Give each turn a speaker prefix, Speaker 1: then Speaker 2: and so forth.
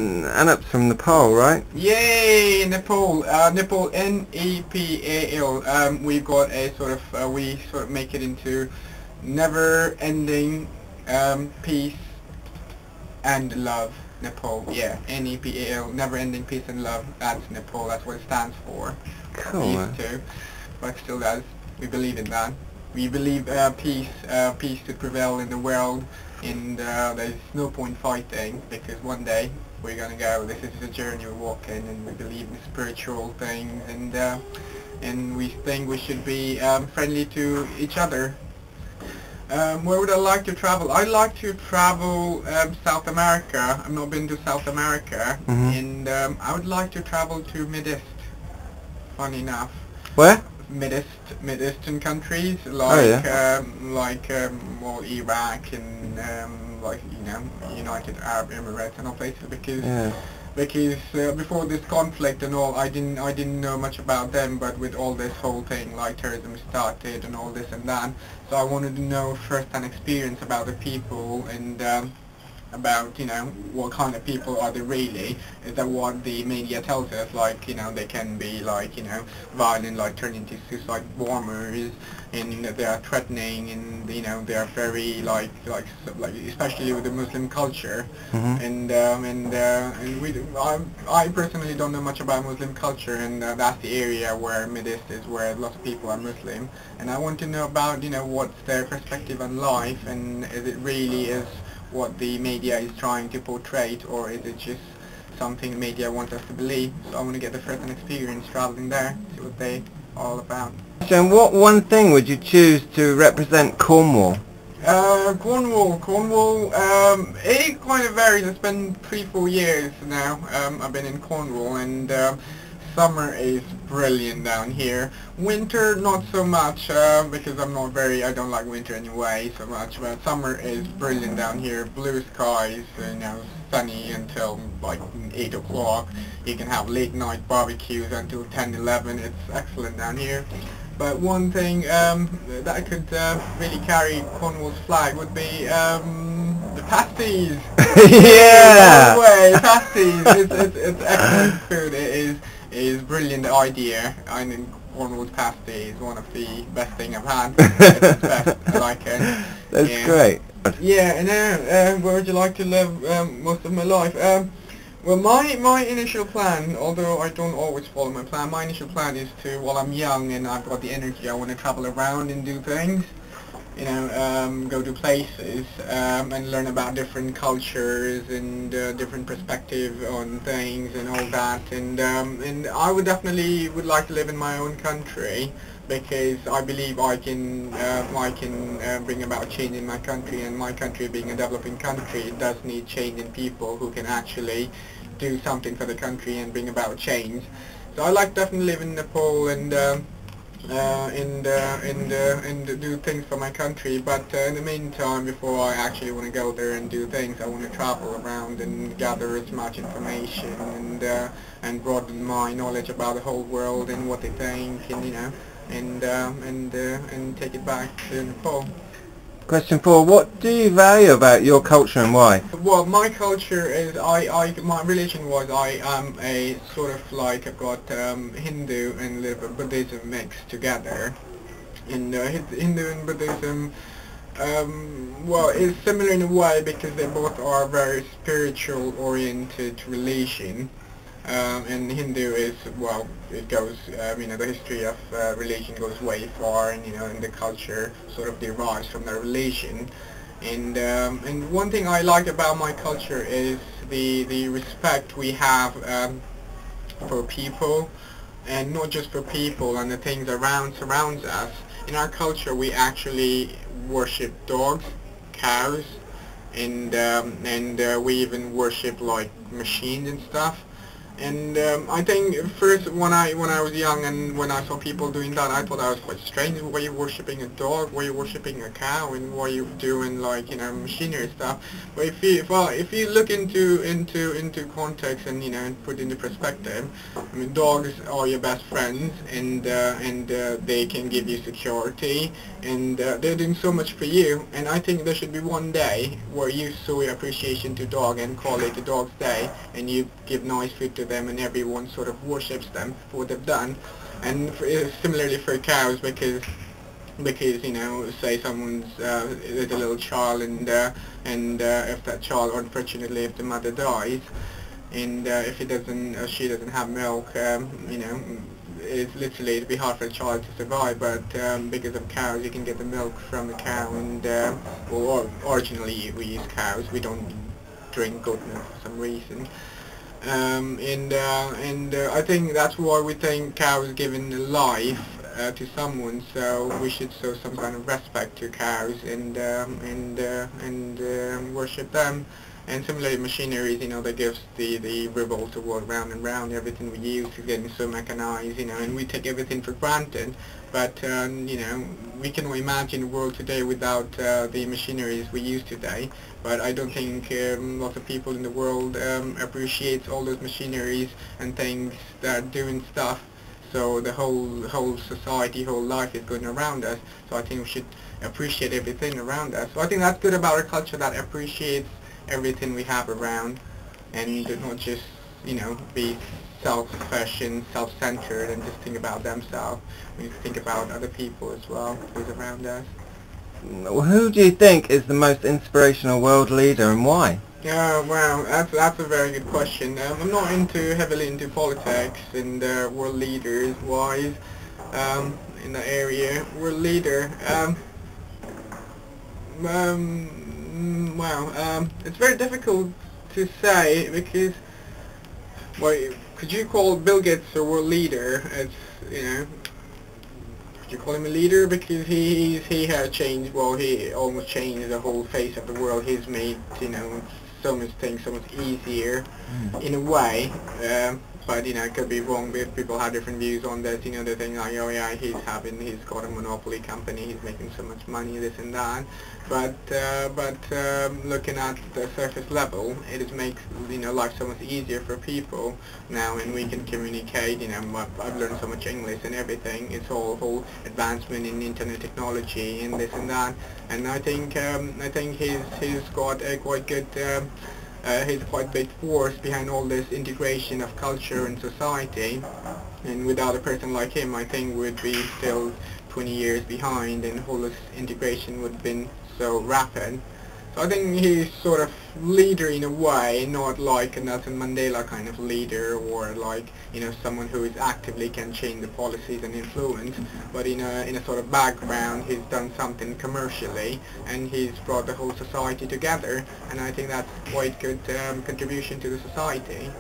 Speaker 1: Anup's from Nepal, right?
Speaker 2: Yay, Nepal! Nepal, Nepal. We've got a sort of we sort of make it into never-ending peace and love. Nepal, yeah, Nepal, never-ending peace and love. That's Nepal. That's what it stands for. Or
Speaker 1: Cool,
Speaker 2: used
Speaker 1: man.
Speaker 2: to, but still does. We believe in that. We believe peace to prevail in the world, and there's no point fighting because one day we're gonna go. This is a journey we're walking, and we believe in spiritual things, and we think we should be friendly to each other. Where would I like to travel? I'd like to travel South America. I've not been to South America,
Speaker 1: Mhm.
Speaker 2: and I would like to travel to Middle East. Funny enough.
Speaker 1: Where?
Speaker 2: Mid-Eastern countries
Speaker 1: Oh yeah.
Speaker 2: well, Iraq and United Arab Emirates and all places
Speaker 1: Yeah.
Speaker 2: because before this conflict and all I didn't know much about them, but with all this whole thing like terrorism started and all this and that, so I wanted to know first-hand experience about the people and about, what kind of people are they really? Is that what the media tells us? Like, they can be like, violent, like turn into suicide bombers, and they are threatening, and they are very like especially with the Muslim culture,
Speaker 1: Mhm.
Speaker 2: and I personally don't know much about Muslim culture, and that's the area where Middle East is, where lots of people are Muslim, and I want to know about, what's their perspective on life, and is it really is what the media is trying to portray, or is it just something the media wants us to believe? So I want to get the first-hand experience traveling there, see what they all about.
Speaker 1: And what one thing would you choose to represent Cornwall?
Speaker 2: Cornwall, it kind of varies. It's been 3-4 years now. I've been in Cornwall, and summer is brilliant down here. Winter, not so much, because I don't like winter anyway so much, but summer is brilliant down here. Blue skies, sunny until like 8 o'clock. You can have late night barbecues until 10, 11. It's excellent down here. But one thing that could really carry Cornwall's flag would be the pasties. All
Speaker 1: Yeah.
Speaker 2: the way, pasties. It's excellent food. It is brilliant idea. I mean, Cornwall's pasty is one of the best thing I've had. It's the best. I like it.
Speaker 1: That's
Speaker 2: Yeah.
Speaker 1: great.
Speaker 2: Yeah, and where would you like to live most of my life? Well, my initial plan, although I don't always follow my plan, my initial plan is to, while I'm young and I've got the energy, I want to travel around and do things. Go to places and learn about different cultures and different perspective on things and all that. And I would definitely would like to live in my own country because I believe I can bring about change in my country, and my country being a developing country, it does need change in people who can actually do something for the country and bring about change. So I like definitely live in Nepal and do things for my country. But in the meantime, before I actually want to go there and do things, I want to travel around and gather as much information and broaden my knowledge about the whole world and what they think, and and take it back to Nepal.
Speaker 1: Question 4. What do you value about your culture and why?
Speaker 2: Well, my culture is my religion was I am a sort of like I've got Hindu and a little bit Buddhism mixed together. And Hindu and Buddhism, well, it's similar in a way because they both are very spiritual oriented religion. And Hindu is, well, it goes, the history of religion goes way far, and the culture sort of derives from the religion. And one thing I like about my culture is the respect we have for people, and not just for people and the things around surrounds us. In our culture, we actually worship dogs, cows, and we even worship like machines and stuff. And I think first when I was young and when I saw people doing that, I thought that was quite strange. Why are you worshipping a dog? Why are you worshipping a cow? And why are you doing like machinery stuff? But if you look into context and and put into perspective, I mean dogs are your best friends and they can give you security and they're doing so much for you. And I think there should be one day where you show your appreciation to dog and call it a dog's day, and you give nice food to them and everyone sort of worships them for what they've done. And similarly for cows, because say someone's there's a little child and if that child, unfortunately, if the mother dies and if he doesn't she doesn't have milk, it's literally, it'd be hard for a child to survive, but because of cows you can get the milk from the cow. And well, originally we use cows, we don't drink goat milk for some reason. I think that's why we think cows given life to someone, so we should show some kind of respect to cows and worship them. And similarly, machineries, that gives the revolve the world round and round. Everything we use is getting so mechanized, and we take everything for granted. But we can imagine a world today without the machineries we use today. But I don't think lots of people in the world appreciate all those machineries and things that are doing stuff. So the whole society, whole life is going around us. So I think we should appreciate everything around us. So I think that's good about our culture, that appreciates everything we have around, and not just be selfish and self-centered and just think about themselves. We need to think about other people as well who's around us.
Speaker 1: Who do you think is the most inspirational world leader, and why?
Speaker 2: Yeah, well, that's a very good question. I'm not heavily into politics and world leaders wise in the area. World leader. Well, it's very difficult to say because, well, could you call Bill Gates a world leader? It's, could you call him a leader because he has changed, well, he almost changed the whole face of the world. He's made, so much things so much easier in a way. But it could be wrong. People have different views on this. They think like, oh yeah, he's got a monopoly company, he's making so much money, this and that. But looking at the surface level, it makes life so much easier for people now, and we can communicate. I've learned so much English and everything. It's all whole advancement in internet technology and this and that. And I think he's got a quite good. He's a quite big force behind all this integration of culture and society, and without a person like him I think we'd be still 20 years behind, and all this integration would have been so rapid. So I think he's sort of leader in a way, not like a Nelson Mandela kind of leader, or like someone who is actively can change the policies and influence, but in a sort of background he's done something commercially and he's brought the whole society together, and I think that's quite good contribution to the society.